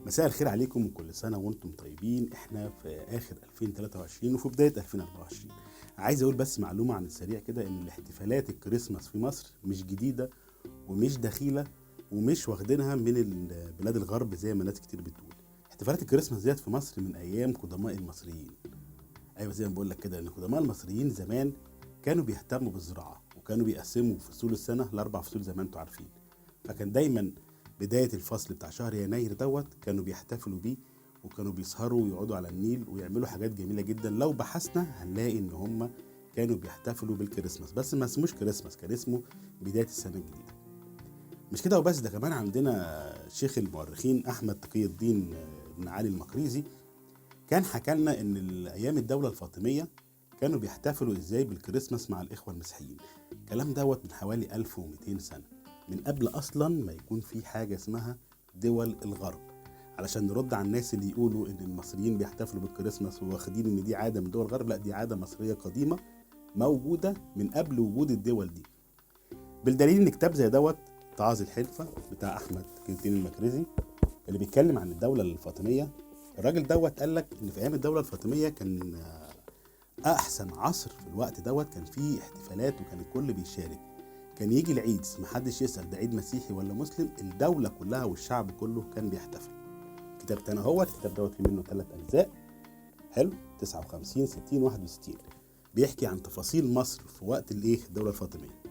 مساء الخير عليكم وكل سنة وانتم طيبين. احنا في اخر 2023 وفي بداية 2024. عايز اقول بس معلومة عن السريع كده، ان الاحتفالات الكريسماس في مصر مش جديدة ومش دخيلة ومش واخدينها من بلاد الغرب زي ما ناس كتير بتقول. احتفالات الكريسماس ديت في مصر من ايام قدماء المصريين. ايوه، زي ما بقول لك كده، ان قدماء المصريين زمان كانوا بيهتموا بالزراعة وكانوا بيقسموا فصول السنة ل4 فصول زي ما انتم عارفين. فكان دايما بداية الفصل بتاع شهر يناير كانوا بيحتفلوا بيه، وكانوا بيسهروا ويقعدوا على النيل ويعملوا حاجات جميلة جدا. لو بحثنا هنلاقي ان هم كانوا بيحتفلوا بالكريسماس، بس ما اسموش كريسماس، كان اسمه بداية السنة الجديدة. مش كده وبس، ده كمان عندنا شيخ المؤرخين احمد تقي الدين بن علي المقريزي كان حكى لنا ان ايام الدولة الفاطمية كانوا بيحتفلوا ازاي بالكريسماس مع الاخوة المسيحيين. الكلام من حوالي 1200 سنة، من قبل اصلا ما يكون في حاجة اسمها دول الغرب. علشان نرد على الناس اللي يقولوا ان المصريين بيحتفلوا بالكريسماس واخدين ان دي عادة من دول الغرب، لا، دي عادة مصرية قديمة موجودة من قبل وجود الدول دي. بالدليل ان كتاب زي طعاز الحلفة بتاع احمد تقي الدين المقريزي اللي بيتكلم عن الدولة الفاطمية، الراجل قال لك ان في ايام الدولة الفاطمية كان احسن عصر. في الوقت كان فيه احتفالات وكان الكل بيشارك. كان يجي العيد محدش يسأل ده عيد مسيحي ولا مسلم، الدولة كلها والشعب كله كان بيحتفل. الكتاب تاني الكتاب فيه منه 3 أجزاء، حلو، 59 60 61. بيحكي عن تفاصيل مصر في وقت الدولة الفاطمية.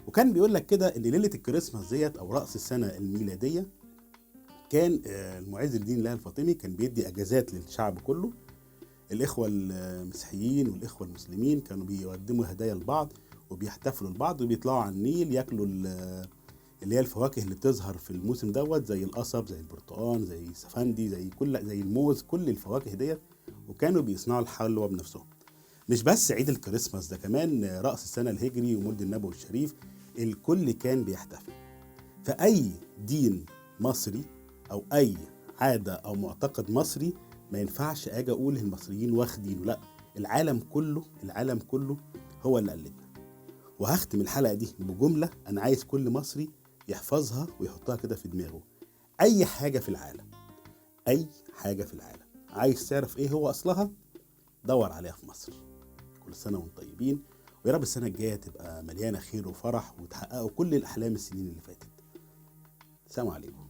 وكان بيقول لك كده ان ليلة الكريسماس او رأس السنة الميلادية كان المعز لدين الله الفاطمي كان بيدي اجازات للشعب كله. الاخوة المسيحيين والاخوة المسلمين كانوا بيقدموا هدايا لبعض وبيحتفلوا لبعض وبيطلعوا على النيل ياكلوا اللي هي الفواكه اللي بتظهر في الموسم زي القصب، زي البرتقال، زي السفندي، زي الموز، كل الفواكه ديت. وكانوا بيصنعوا الحلوى بنفسهم. مش بس عيد الكريسماس، ده كمان رأس السنة الهجري ومولد النبوي الشريف، الكل كان بيحتفل. فأي دين مصري أو أي عادة أو معتقد مصري ما ينفعش أجي أقول المصريين واخدينه، لا، العالم كله هو اللي قلدنا. وهختم الحلقة دي بجملة أنا عايز كل مصري يحفظها ويحطها كده في دماغه. أي حاجة في العالم عايز تعرف إيه هو أصلها، دور عليها في مصر. كل سنة وانتم طيبين، ويا رب السنة الجاية تبقى مليانة خير وفرح وتحققوا كل الأحلام السنين اللي فاتت. السلام عليكم.